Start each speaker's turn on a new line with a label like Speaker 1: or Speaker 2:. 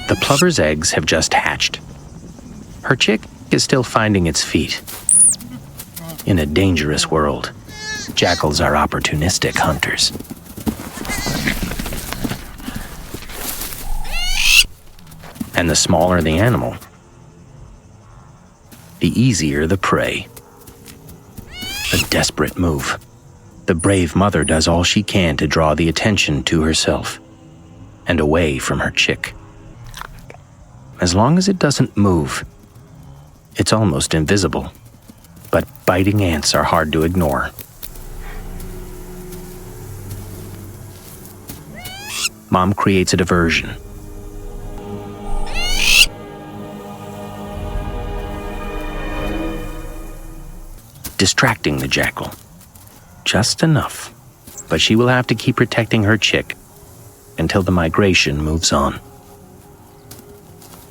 Speaker 1: The plover's eggs have just hatched. Her chick is still finding its feet. In a dangerous world, jackals are opportunistic hunters. And the smaller the animal, the easier the prey. A desperate move. The brave mother does all she can to draw the attention to herself and away from her chick. As long as it doesn't move, it's almost invisible. But biting ants are hard to ignore. Mom creates a diversion. Distracting the jackal. Just enough. But she will have to keep protecting her chick until the migration moves on.